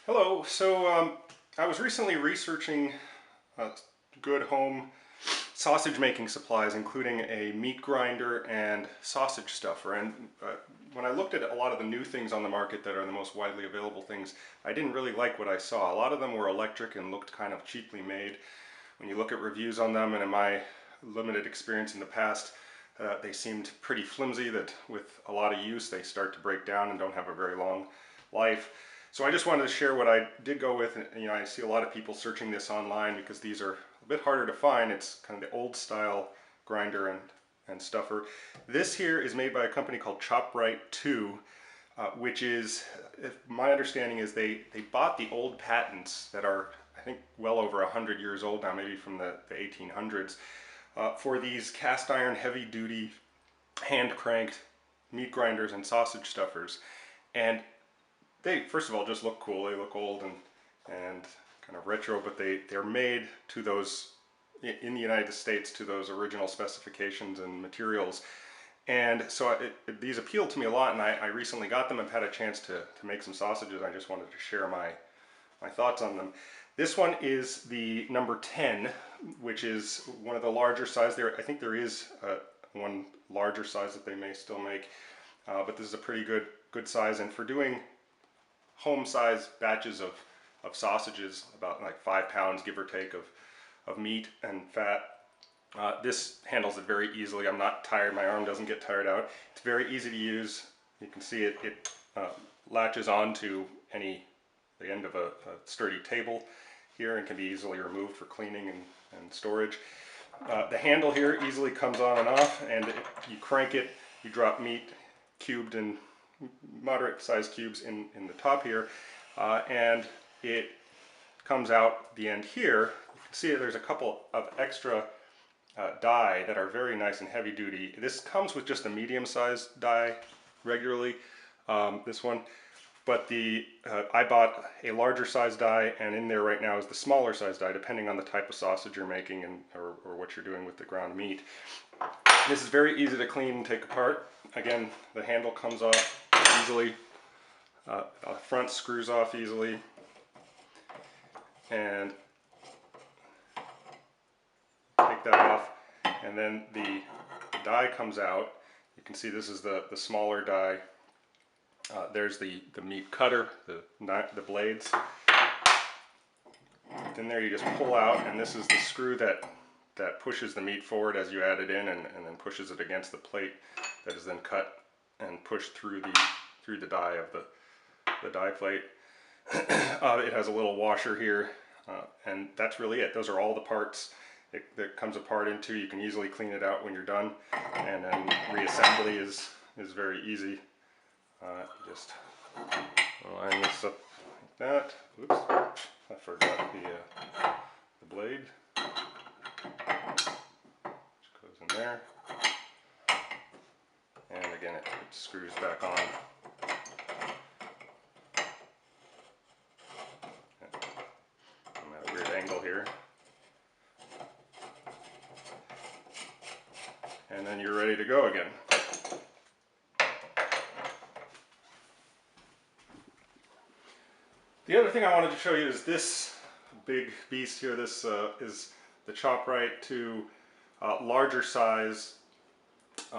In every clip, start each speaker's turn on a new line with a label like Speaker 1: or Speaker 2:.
Speaker 1: Hello. I was recently researching good home sausage making supplies, including a meat grinder and sausage stuffer. And when I looked at a lot of the new things on the market that are the most widely available things, I didn't really like what I saw. A lot of them were electric and looked kind of cheaply made. When you look at reviews on them, and in my limited experience in the past, they seemed pretty flimsy, that with a lot of use they start to break down and don't have a very long life. So I just wanted to share what I did go with. I see a lot of people searching this online because these are a bit harder to find. It's kind of the old style grinder and stuffer. This here is made by a company called Rite 2, which is, my understanding is they bought the old patents that are, I think, well over 100 years old now, maybe from the 1800s, for these cast iron heavy duty hand cranked meat grinders and sausage stuffers. And they, first of all, just look cool. They look old and kind of retro, but they're made to those, in the United States, to those original specifications and materials. And so these appealed to me a lot, and I recently got them and had a chance to make some sausages. I just wanted to share my thoughts on them. This one is the number 10, which is one of the larger size. I think there is one larger size that they may still make, but this is a pretty good size. And for doing home-sized batches of sausages, about like 5 pounds, give or take, of meat and fat, this handles it very easily. I'm not tired. My arm doesn't get tired out. It's very easy to use. You can see it latches onto the end of a sturdy table here and can be easily removed for cleaning and storage. The handle here easily comes on and off, and you crank it, you drop meat cubed in moderate sized cubes in the top here, and it comes out the end here. You can see there's a couple of extra die that are very nice and heavy duty. This comes with just a medium sized die regularly, this one, but I bought a larger size die, and in there right now is the smaller size die, depending on the type of sausage you're making or what you're doing with the ground meat. This is very easy to clean and take apart. Again, the handle comes off easily, the front screws off easily, and take that off, and then the die comes out. You can see this is the smaller die. There's the meat cutter, the blades. In there you just pull out, and this is the screw that pushes the meat forward as you add it in, and then pushes it against the plate that is then cut and pushed through the die of the die plate. It has a little washer here, and that's really it. Those are all the parts that comes apart into. You can easily clean it out when you're done, and then reassembly is very easy. Just line this up like that. Oops, I forgot the blade, which goes in there, and again it screws back on. I'm at a weird angle here, and then you're ready to go again. The other thing I wanted to show you is this big beast here. This is the Rite 2 larger size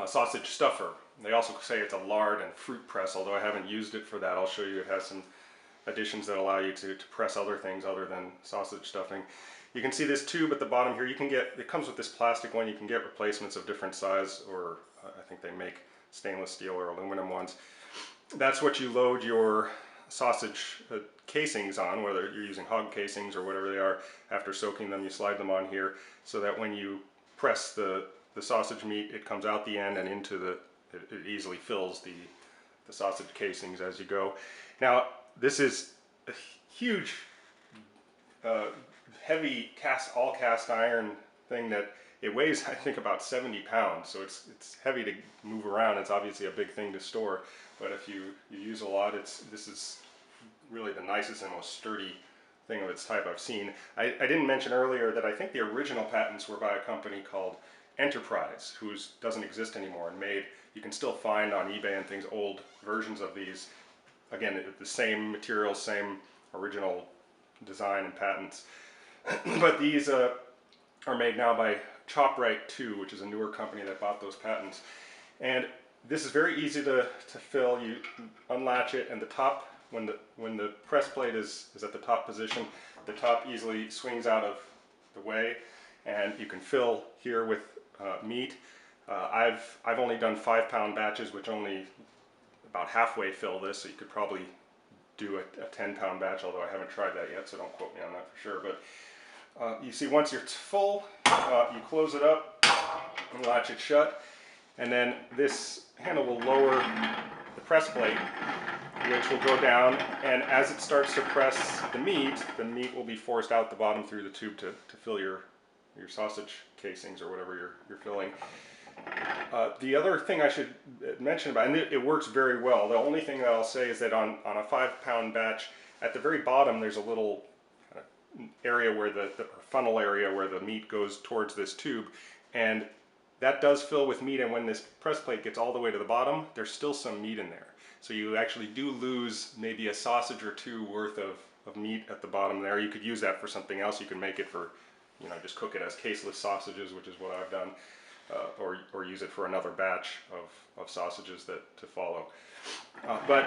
Speaker 1: sausage stuffer. They also say it's a lard and fruit press, although I haven't used it for that. I'll show you it has some additions that allow you to press other things other than sausage stuffing. You can see this tube at the bottom here. It comes with this plastic one. You can get replacements of different size, or I think they make stainless steel or aluminum ones. That's what you load your sausage casings on, whether you're using hog casings or whatever they are. After soaking them, you slide them on here so that when you press the sausage meat, it comes out the end and into it easily fills the sausage casings as you go. Now, this is a huge, heavy all cast iron thing that it weighs, I think, about 70 pounds. So it's heavy to move around. It's obviously a big thing to store, but if you use a lot, this is really the nicest and most sturdy thing of its type I've seen. I didn't mention earlier that I think the original patents were by a company called Enterprise, whose doesn't exist anymore, and you can still find on eBay and things old versions of these. Again, the same material, same original design and patents. But these are made now by Rite too, which is a newer company that bought those patents. And this is very easy to fill. You unlatch it, and the top, when the press plate is at the top position, the top easily swings out of the way, and you can fill here with meat. I've only done 5-pound batches, which only about halfway fill this, so you could probably do a 10-pound batch, although I haven't tried that yet, so don't quote me on that for sure. But you see, once you're full, you close it up and latch it shut, and then this handle will lower the press plate, which will go down, and as it starts to press the meat will be forced out the bottom through the tube to fill your sausage casings or whatever you're filling. The other thing I should mention about, and it works very well, the only thing that I'll say is that on a 5-pound batch, at the very bottom there's a little area where the funnel area where the meat goes towards this tube, and that does fill with meat, and when this press plate gets all the way to the bottom, there's still some meat in there. So you actually do lose maybe a sausage or two worth of meat at the bottom there. You could use that for something else. You can make it for, just cook it as caseless sausages, which is what I've done. Or use it for another batch of sausages to follow. But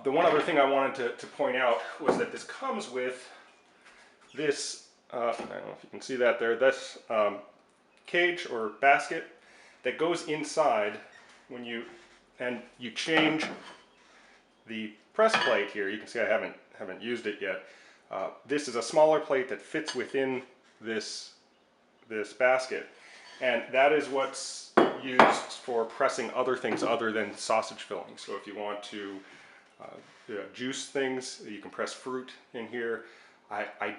Speaker 1: the one other thing I wanted to point out was that this comes with this, I don't know if you can see that there, this cage or basket that goes inside when you change the press plate here. You can see I haven't used it yet. This is a smaller plate that fits within this basket. And that is what's used for pressing other things other than sausage filling. So if you want to juice things, you can press fruit in here. I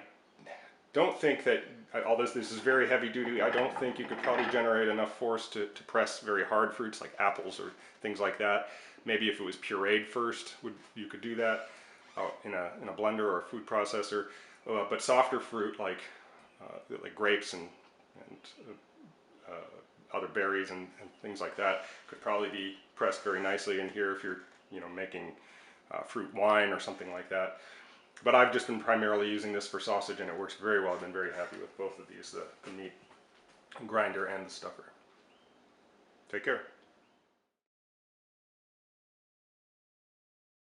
Speaker 1: don't think that, although this is very heavy duty, I don't think you could probably generate enough force to press very hard fruits like apples or things like that. Maybe if it was pureed first, you could do that in a blender or a food processor. But softer fruit like grapes and other berries and things like that could probably be pressed very nicely in here if you're making fruit wine or something like that. But I've just been primarily using this for sausage, and it works very well. I've been very happy with both of these, the meat grinder and the stuffer. Take care.